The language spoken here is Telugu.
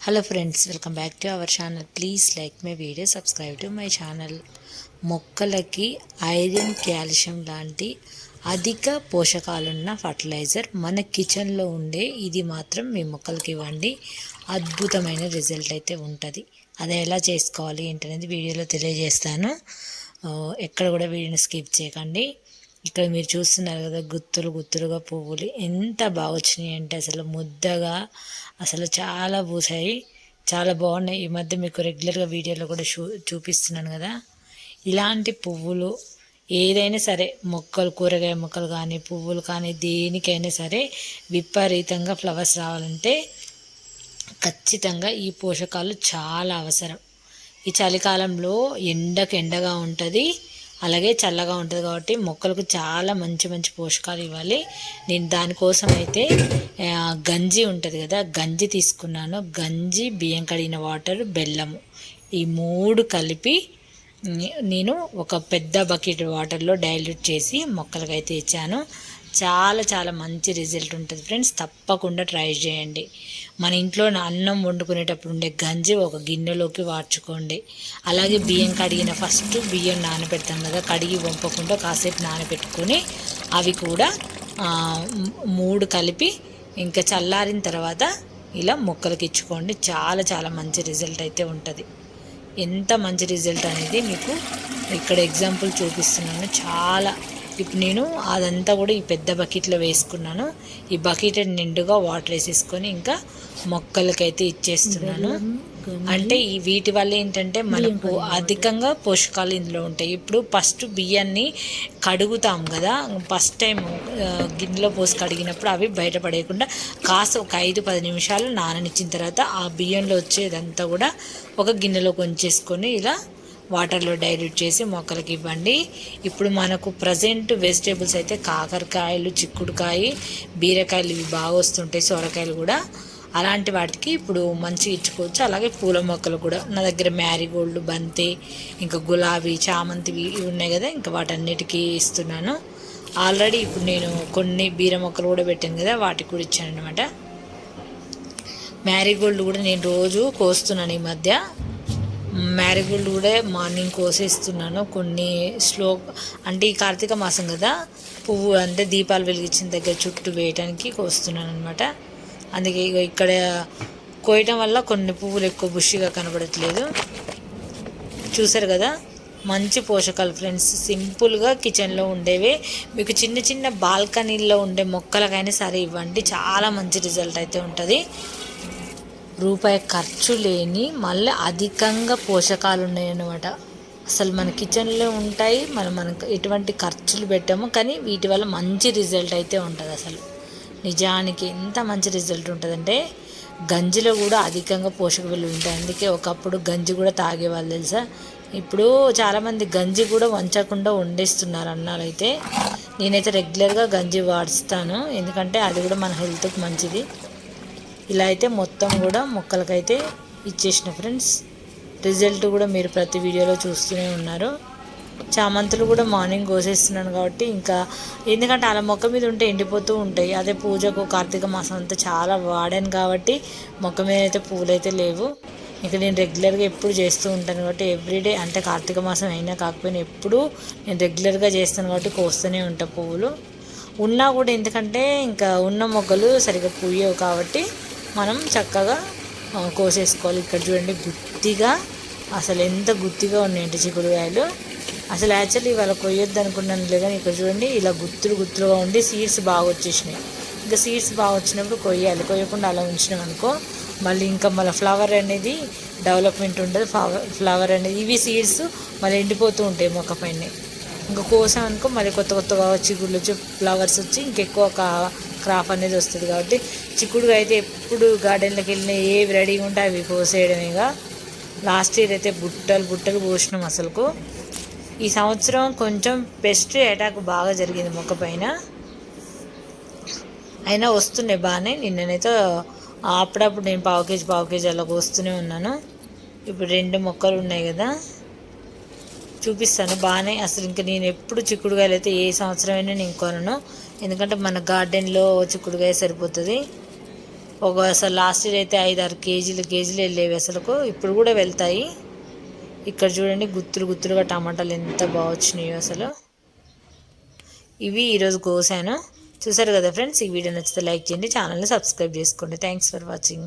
Hello friends, welcome back to our channel. Please like my video, subscribe to my channel. మొక్కలకి ఐరన్, కాల్షియం లాంటి అధిక పోషకాలున్న ఫర్టిలైజర్ మన కిచెన్లో ఉండే ఇది మాత్రం మీ మొక్కలకి ఇవ్వండి. అద్భుతమైన రిజల్ట్ అయితే ఉంటుంది. అది ఎలా చేసుకోవాలి ఏంటనేది వీడియోలో తెలియజేస్తాను. ఎక్కడ కూడా వీడియోని స్కిప్ చేయకండి. ఇక్కడ మీరు చూస్తున్నారు కదా, గుత్తులు గుత్తులుగా పువ్వులు ఎంత బాగా వచ్చినాయి అంటే అసలు ముద్దగా అసలు చాలా పూసాయి, చాలా బాగున్నాయి. ఈ మధ్య మీకు రెగ్యులర్గా వీడియోలో కూడా చూపిస్తున్నాను కదా. ఇలాంటి పువ్వులు ఏదైనా సరే, మొక్కలు, కూరగాయ మొక్కలు కానీ పువ్వులు కానీ దేనికైనా సరే విపరీతంగా ఫ్లవర్స్ రావాలంటే ఖచ్చితంగా ఈ పోషకాలు చాలా అవసరం. ఈ చలికాలంలో ఎండగా ఉంటుంది, అలాగే చల్లగా ఉంటుంది కాబట్టి మొక్కలకు చాలా మంచి మంచి పోషకాలు ఇవ్వాలి. నేను దానికోసం అయితే గంజి ఉంటుంది కదా, గంజి తీసుకున్నాను. గంజి, బియ్యం కడిగిన వాటర్, బెల్లము, ఈ మూడు కలిపి నేను ఒక పెద్ద బకెట్ వాటర్లో డైల్యూట్ చేసి మొక్కలకైతే ఇచ్చాను. చాలా చాలా మంచి రిజల్ట్ ఉంటుంది ఫ్రెండ్స్. తప్పకుండా ట్రై చేయండి. మన ఇంట్లో అన్నం వండుకునేటప్పుడు ఉండే గంజి ఒక గిన్నెలోకి వార్చుకోండి. అలాగే బియ్యం కడిగిన ఫస్ట్ బియ్యం నానబెడతాం కదా, కడిగి వంపకుండా కాసేపు నానబెట్టుకొని అవి కూడా మూడు కలిపి ఇంకా చల్లారిన తర్వాత ఇలా మొక్కలకి ఇచ్చుకోండి. చాలా చాలా మంచి రిజల్ట్ అయితే ఉంటుంది. ఎంత మంచి రిజల్ట్ అనేది మీకు ఇక్కడ ఎగ్జాంపుల్ చూపిస్తున్నాను. చాలా ఇప్పుడు నేను అదంతా కూడా ఈ పెద్ద బకెట్లో వేసుకున్నాను. ఈ బకెట్ నిండుగా వాటర్ వేసేసుకొని ఇంకా మొక్కలకైతే ఇచ్చేస్తున్నాను. అంటే ఈ వీటి వల్ల ఏంటంటే మనకు అధికంగా పోషకాలు ఇందులో ఉంటాయి. ఇప్పుడు ఫస్ట్ బియ్యాన్ని కడుగుతాం కదా, ఫస్ట్ టైం గిన్నెలో పోసి కడిగినప్పుడు అవి బయటపడేయకుండా కాస్త ఒక 5-10 నిమిషాలు నాననిచ్చిన తర్వాత ఆ బియ్యంలో వచ్చేదంతా కూడా ఒక గిన్నెలోకి ఉంచేసుకొని ఇలా వాటర్లో డైల్యూట్ చేసి మొక్కలకి ఇవ్వండి. ఇప్పుడు మనకు ప్రజెంట్ వెజిటేబుల్స్ అయితే కాకరకాయలు, చిక్కుడుకాయ, బీరకాయలు ఇవి బాగా వస్తుంటాయి, సొరకాయలు కూడా. అలాంటి వాటికి ఇప్పుడు మంచిగా ఇచ్చుకోవచ్చు. అలాగే పూల మొక్కలు కూడా నా దగ్గర మ్యారీగోల్డ్, బంతి, ఇంకా గులాబీ, చామంతి ఇవి ఉన్నాయి కదా, ఇంకా వాటన్నిటికీ ఇస్తున్నాను. ఆల్రెడీ ఇప్పుడు నేను కొన్ని బీర మొక్కలు కూడా పెట్టాను కదా, వాటికి కూడా ఇచ్చాను అనమాట. మ్యారీగోల్డ్ కూడా నేను రోజు కోస్తున్నాను ఈ మధ్య. మ్యారీగోల్డ్ కూడా మార్నింగ్ కోసేస్తున్నాను. కొన్ని అంటే ఈ కార్తీక మాసం కదా, పువ్వు అంటే దీపాలు వెలిగించిన దగ్గర చుట్టూ వేయటానికి కోస్తున్నాను అనమాట. అందుకే ఇక్కడ కోయటం వల్ల కొన్ని పువ్వులు ఎక్కువ బుషిగా కనబడట్లేదు. చూసారు కదా, మంచి పోషకాలు ఫ్రెండ్స్. సింపుల్గా కిచెన్లో ఉండేవి మీకు చిన్న చిన్న బాల్కనీల్లో ఉండే మొక్కలకైనా సరే ఇవ్వండి. చాలా మంచి రిజల్ట్ అయితే ఉంటుంది. రూపాయి ఖర్చు లేని మళ్ళీ అధికంగా పోషకాలు ఉన్నాయన్నమాట. అసలు మన కిచెన్లో ఉంటాయి, మనకు ఎటువంటి ఖర్చులు పెట్టాము, కానీ వీటి వల్ల మంచి రిజల్ట్ అయితే ఉంటుంది. అసలు నిజానికి ఎంత మంచి రిజల్ట్ ఉంటుందంటే గంజిలో కూడా అధికంగా పోషక విలువలు ఉంటాయి. అందుకే ఒకప్పుడు గంజి కూడా తాగేవాళ్ళు తెలుసా. ఇప్పుడు చాలామంది గంజి కూడా వంచకుండా వండేస్తున్నారు అన్నారైతే. నేనైతే రెగ్యులర్గా గంజి వాడుస్తాను, ఎందుకంటే అది కూడా మన హెల్త్కి మంచిది. ఇలా అయితే మొత్తం కూడా మొక్కలకైతే ఇచ్చేసిన ఫ్రెండ్స్. రిజల్ట్ కూడా మీరు ప్రతి వీడియోలో చూస్తూనే ఉన్నారు. చామంతులు కూడా మార్నింగ్ కోసేస్తున్నాను కాబట్టి ఇంకా, ఎందుకంటే అలా మొక్క మీద ఉంటే ఎండిపోతూ ఉంటాయి. అదే పూజకు కార్తీక మాసం అంతా చాలా వాడాను కాబట్టి మొక్క మీద అయితే పువ్వులు అయితే లేవు. ఇంకా నేను రెగ్యులర్గా ఎప్పుడు చేస్తూ ఉంటాను కాబట్టి ఎవ్రీడే, అంటే కార్తీక మాసం అయినా కాకపోయినా ఎప్పుడు నేను రెగ్యులర్గా చేస్తాను కాబట్టి కోస్తూనే ఉంటాను పువ్వులు. ఉన్నా కూడా ఎందుకంటే ఇంకా ఉన్న మొక్కలు సరిగ్గా పూయవు కాబట్టి మనం చక్కగా కోసేసుకోవాలి. ఇక్కడ చూడండి గుత్తిగా, అసలు ఎంత గుత్తిగా ఉన్నాయంటే చిక్కుడుకాయలు. అసలు యాక్చువల్లీ ఇవాళ కొయ్యొద్దు అనుకున్నాను కానీ ఇక్కడ చూడండి ఇలా గుత్తులుగా ఉండి సీడ్స్ బాగా వచ్చేసినాయి. ఇంకా సీడ్స్ బాగా వచ్చినప్పుడు కొయ్యాలి, కొయ్యకుండా అలా ఉంచినాం అనుకో మళ్ళీ ఫ్లవర్ అనేది డెవలప్మెంట్ ఉంటుంది. ఫ్లవర్ అనేది ఇవి సీడ్స్ మళ్ళీ ఎండిపోతూ ఉంటాయి మొక్క పైన. ఇంకా కోసాం అనుకో మళ్ళీ కొత్తగా చిగుళ్ళు వచ్చి ఫ్లవర్స్ వచ్చి ఇంకెక్కువ క్రాప్ అనేది వస్తుంది. కాబట్టి చిక్కుడుగా అయితే ఎప్పుడు గార్డెన్లోకి వెళ్ళినా ఏవి రెడీగా ఉంటే అవి కోసేయడమేగా. లాస్ట్ ఇయర్ అయితే బుట్టలు పోసినాం అసలుకు. ఈ సంవత్సరం కొంచెం పెస్ట్ అటాక్ బాగా జరిగింది మొక్క పైన, అయినా వస్తున్నాయి బాగానే. నిన్ననైతే అప్పుడప్పుడు నేను పావు కేజీ అలా కోస్తూనే ఉన్నాను. ఇప్పుడు 2 మొక్కలు ఉన్నాయి కదా, చూపిస్తాను బాగానే. అసలు ఇంకా నేను ఎప్పుడు చిక్కుడుకాయలు అయితే ఏ సంవత్సరం అయినా నేను కొనను, ఎందుకంటే మన గార్డెన్లో చిక్కుడుకాయ సరిపోతుంది. అసలు లాస్ట్ ఇయర్ అయితే 5-6 కేజీలు వెళ్ళేవి అసలుకు, ఇప్పుడు కూడా వెళ్తాయి. ఇక్కడ చూడండి గుత్తులు గుత్తులుగా టమాటాలు ఎంత బాగా వచ్చినాయో అసలు. ఇవి ఈరోజు కోసాను. చూసారు కదా ఫ్రెండ్స్, ఈ వీడియో నచ్చితే లైక్ చేయండి, ఛానల్ని సబ్స్క్రైబ్ చేసుకోండి. Thanks for watching.